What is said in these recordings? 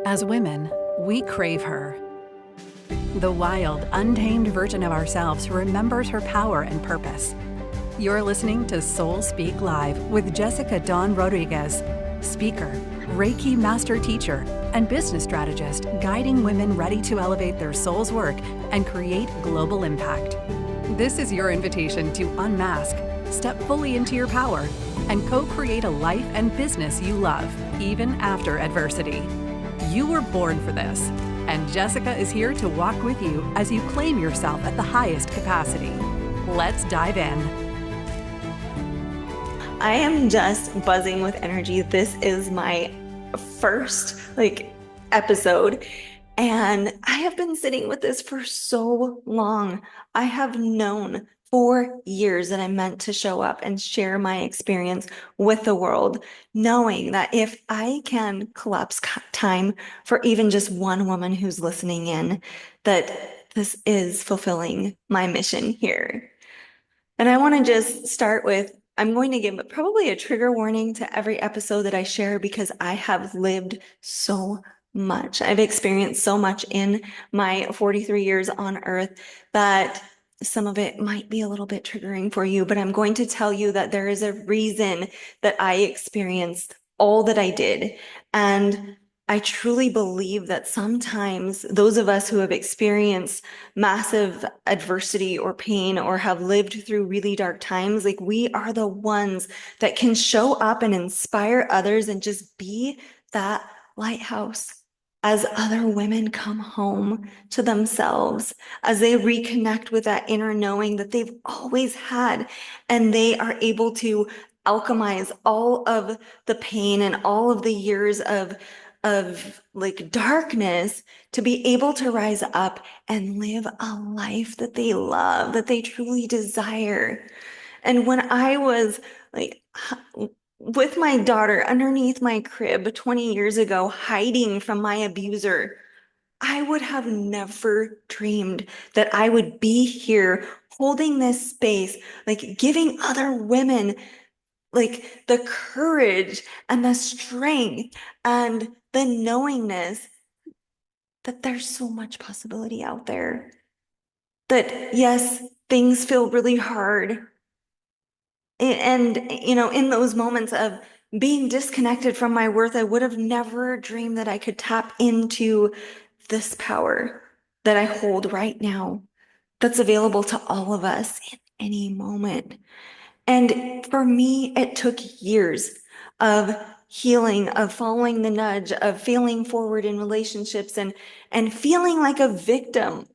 As women, we crave her. The wild, untamed version of ourselves who remembers her power and purpose. You're listening to Soul Speak Live with Jessica Dawn Rodriguez, speaker, Reiki master teacher, and business strategist guiding women ready to elevate their soul's work and create global impact. This is your invitation to unmask, step fully into your power, and co-create a life and business you love, even after adversity. You were born for this, and Jessica is here to walk with you as you claim yourself at the highest capacity. Let's dive in. I am just buzzing with energy. This is my first episode, and I have been sitting with this for so long. I have known for years that I meant to show up and share my experience with the world, knowing that if I can collapse time for even just one woman who's listening in, that this is fulfilling my mission here. And I want to just start with, I'm going to give probably a trigger warning to every episode that I share because I have lived so much. I've experienced so much in my 43 years on earth that some of it might be a little bit triggering for you, but I'm going to tell you that there is a reason that I experienced all that I did. And I truly believe that sometimes those of us who have experienced massive adversity or pain or have lived through really dark times, we are the ones that can show up and inspire others and just be that lighthouse as other women come home to themselves, as they reconnect with that inner knowing that they've always had, and they are able to alchemize all of the pain and all of the years of darkness to be able to rise up and live a life that they love, that they truly desire. And when I was with my daughter underneath my crib 20 years ago, hiding from my abuser, I would have never dreamed that I would be here holding this space, giving other women the courage and the strength and the knowingness that there's so much possibility out there. That yes, things feel really hard. And, in those moments of being disconnected from my worth, I would have never dreamed that I could tap into this power that I hold right now, that's available to all of us in any moment. And for me, it took years of healing, of following the nudge, of failing forward in relationships and feeling like a victim,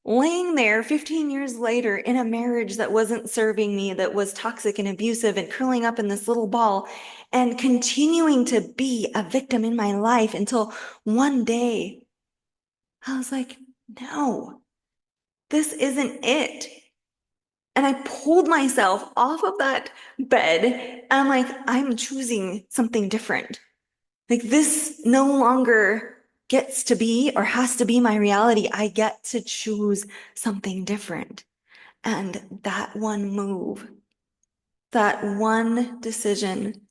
laying there 15 years later in a marriage that wasn't serving me, that was toxic and abusive and curling up in this little ball and continuing to be a victim in my life until one day I was like, no, this isn't it. And I pulled myself off of that bed and I'm choosing something different. This no longer gets to be or has to be my reality. I get to choose something different. And that one move, that one decision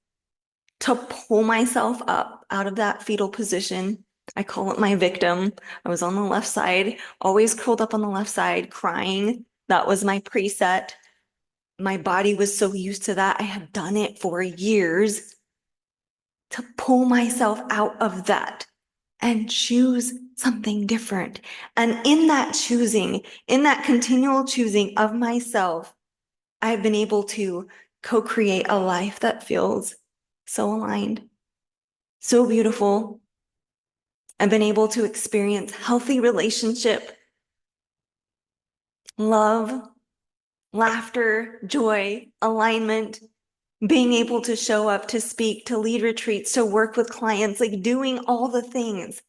to pull myself up out of that fetal position, I call it my victim. I was on the left side, always curled up on the left side, crying. That was my preset. My body was so used to that. I had done it for years. To pull myself out of that and choose something different. And in that choosing, in that continual choosing of myself, I've been able to co-create a life that feels so aligned, so beautiful. I've been able to experience healthy relationship, love, laughter, joy, alignment, being able to show up, to speak, to lead retreats, to work with clients, doing all the things.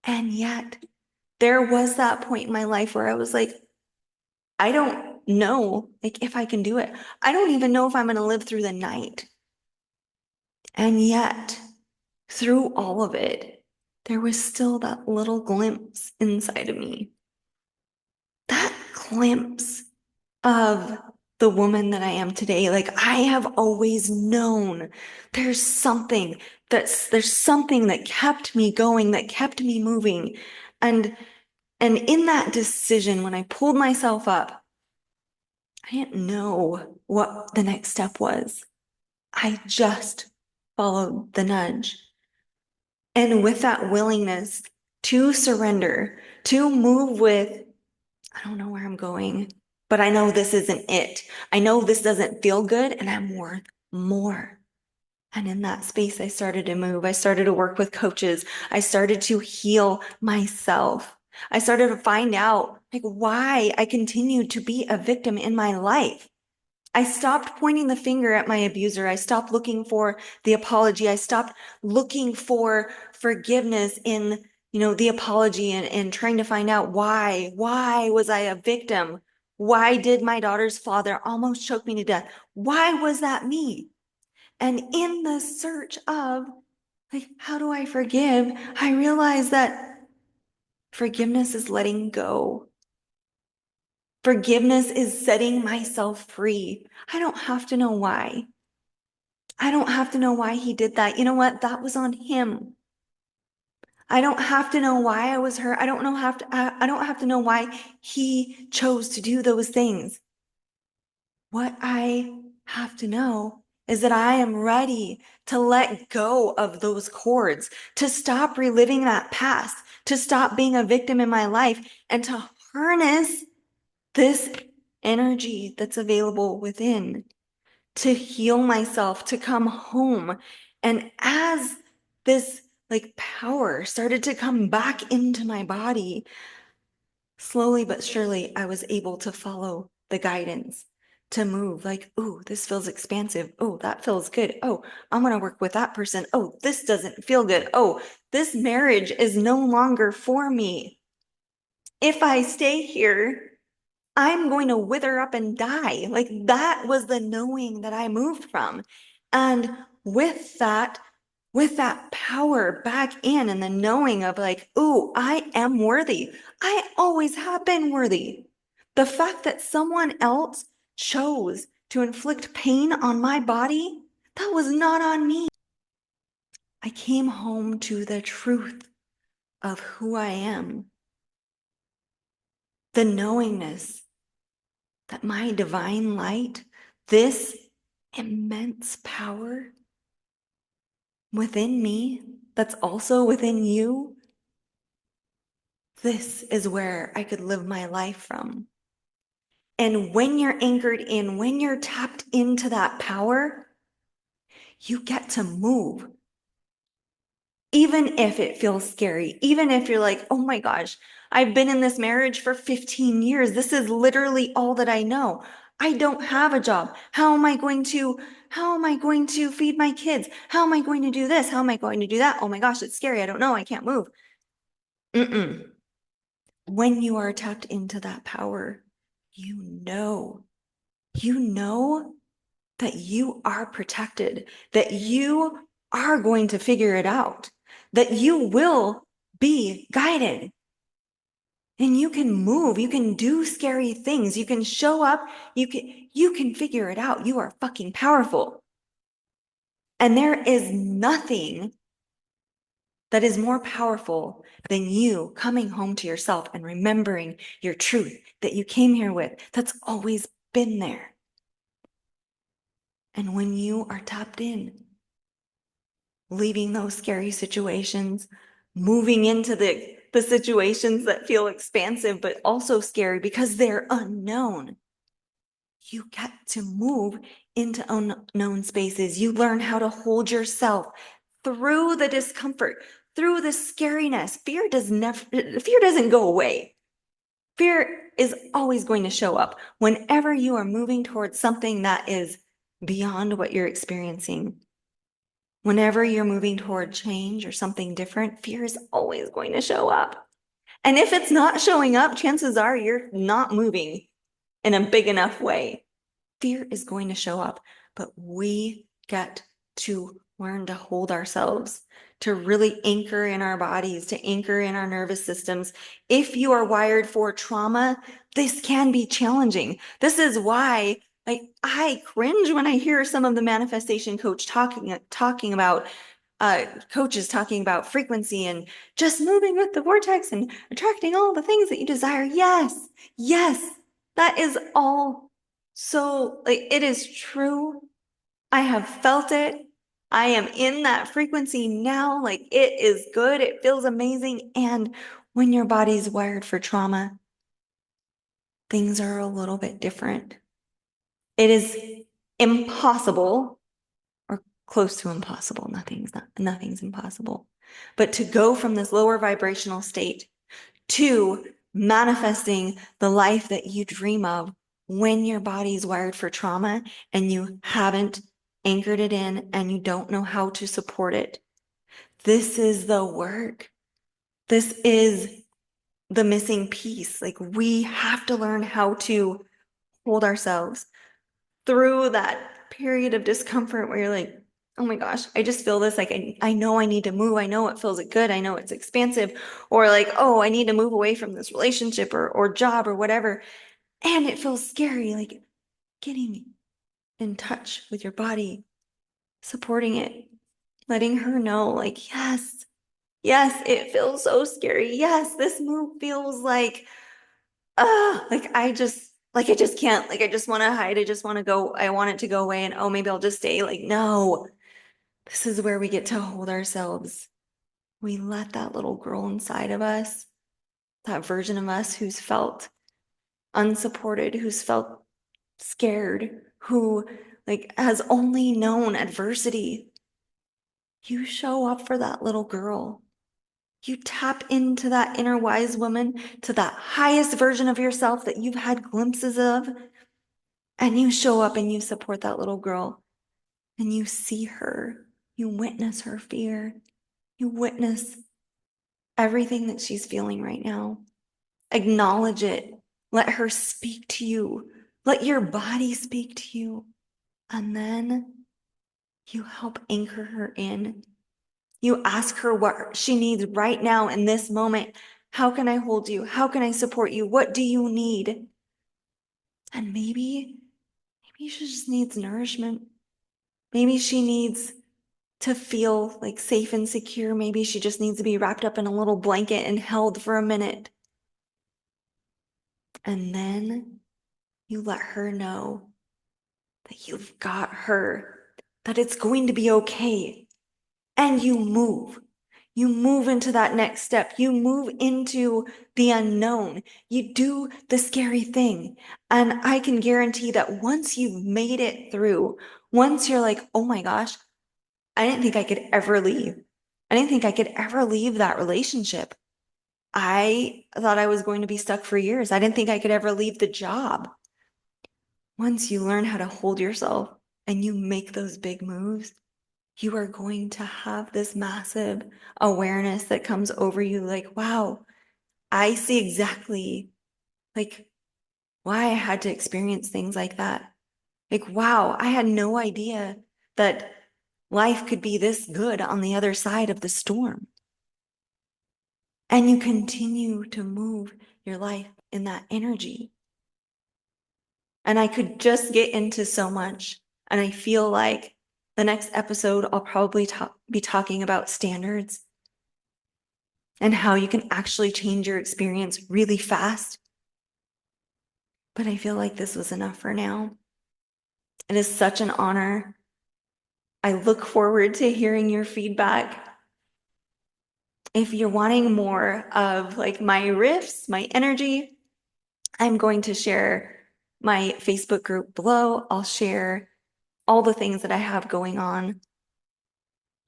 And yet there was that point in my life where I was like, I don't know if I can do it. I don't even know if I'm going to live through the night. And yet through all of it, there was still that little glimpse inside of me. That glimpse of the woman that I am today. Like I have always known there's something that kept me going, that kept me moving. And in that decision, when I pulled myself up, I didn't know what the next step was. I just followed the nudge. And with that willingness to surrender, to move with, I don't know where I'm going, but I know this isn't it. I know this doesn't feel good and I'm worth more. And in that space, I started to move. I started to work with coaches. I started to heal myself. I started to find out like why I continued to be a victim in my life. I stopped pointing the finger at my abuser. I stopped looking for the apology. I stopped looking for forgiveness in, the apology and trying to find out why was I a victim? Why did my daughter's father almost choke me to death? Why was that me? And in the search of like, how do I forgive? I realized that forgiveness is letting go. Forgiveness is setting myself free. I don't have to know why. I don't have to know why he did that. You know what? That was on him. I don't have to know why I was hurt. I don't have to know why he chose to do those things. What I have to know is that I am ready to let go of those cords, to stop reliving that past, to stop being a victim in my life, and to harness this energy that's available within, to heal myself, to come home. And as this like power started to come back into my body, slowly but surely, I was able to follow the guidance to move like, oh, this feels expansive. Oh, that feels good. Oh, I'm going to work with that person. Oh, this doesn't feel good. Oh, this marriage is no longer for me. If I stay here, I'm going to wither up and die. Like that was the knowing that I moved from. And with that power back in and the knowing of like, oh, I am worthy. I always have been worthy. The fact that someone else chose to inflict pain on my body, that was not on me. I came home to the truth of who I am, the knowingness that my divine light, this immense power within me, that's also within you, this is where I could live my life from. And when you're anchored in, when you're tapped into that power, you get to move. Even if it feels scary, even if you're like, oh my gosh, I've been in this marriage for 15 years. This is literally all that I know. I don't have a job. How am I going to feed my kids? How am I going to do this? How am I going to do that? Oh my gosh, it's scary. I don't know. I can't move. Mm-mm. When you are tapped into that power, you know that you are protected, that you are going to figure it out, that you will be guided. And you can move, you can do scary things, you can show up, you can figure it out. You are fucking powerful. And there is nothing that is more powerful than you coming home to yourself and remembering your truth that you came here with, that's always been there. And when you are tapped in, leaving those scary situations, moving into the situations that feel expansive but also scary because they're unknown, you get to move into unknown spaces. You learn how to hold yourself through the discomfort, through the scariness. Fear doesn't go away. Fear is always going to show up whenever you are moving towards something that is beyond what you're experiencing. Whenever you're moving toward change or something different, fear is always going to show up. And if it's not showing up, chances are you're not moving in a big enough way. Fear is going to show up, but we get to learn to hold ourselves, to really anchor in our bodies, to anchor in our nervous systems. If you are wired for trauma, this can be challenging. This is why Like I cringe when I hear some of the manifestation talking about coaches talking about frequency and just moving with the vortex and attracting all the things that you desire. Yes, yes, that is all so like it is true. I have felt it. I am in that frequency now. Like it is good. It feels amazing. And when your body's wired for trauma, things are a little bit different. It is impossible or close to impossible. Nothing's impossible. But to go from this lower vibrational state to manifesting the life that you dream of when your body's wired for trauma and you haven't anchored it in and you don't know how to support it. This is the work. This is the missing piece. Like we have to learn how to hold ourselves through that period of discomfort where you're like, oh my gosh, I just feel this. Like, I know I need to move. I know it feels good. I know it's expansive. Or like, oh, I need to move away from this relationship or job or whatever. And it feels scary. Like getting in touch with your body, supporting it, letting her know, like, yes, yes, it feels so scary. Yes, this move feels like I just can't, like I just want to hide. I just want to go, I want it to go away and oh, maybe I'll just stay. Like, no, this is where we get to hold ourselves. We let that little girl inside of us, that version of us who's felt unsupported, who's felt scared, who like has only known adversity. You show up for that little girl. You tap into that inner wise woman, to that highest version of yourself that you've had glimpses of. And you show up and you support that little girl and you see her. You witness her fear. You witness everything that she's feeling right now. Acknowledge it. Let her speak to you. Let your body speak to you. And then you help anchor her in. You ask her what she needs right now in this moment. How can I hold you? How can I support you? What do you need? And maybe she just needs nourishment. Maybe she needs to feel like safe and secure. Maybe she just needs to be wrapped up in a little blanket and held for a minute. And then you let her know that you've got her, that it's going to be okay. And you move. You move into that next step. You move into the unknown. You do the scary thing. And I can guarantee that once you've made it through, once you're like, oh my gosh, I didn't think I could ever leave. I didn't think I could ever leave that relationship. I thought I was going to be stuck for years. I didn't think I could ever leave the job. Once you learn how to hold yourself and you make those big moves, you are going to have this massive awareness that comes over you like, wow, I see exactly like why I had to experience things like that. Like, wow, I had no idea that life could be this good on the other side of the storm. And you continue to move your life in that energy. And I could just get into so much. And I feel like the next episode, I'll probably be talking about standards and how you can actually change your experience really fast. But I feel like this was enough for now. It is such an honor. I look forward to hearing your feedback. If you're wanting more of like my riffs, my energy, I'm going to share my Facebook group below. I'll share all the things that I have going on.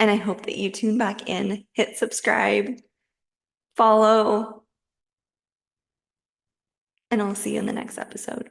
And I hope that you tune back in, hit subscribe, follow, and I'll see you in the next episode.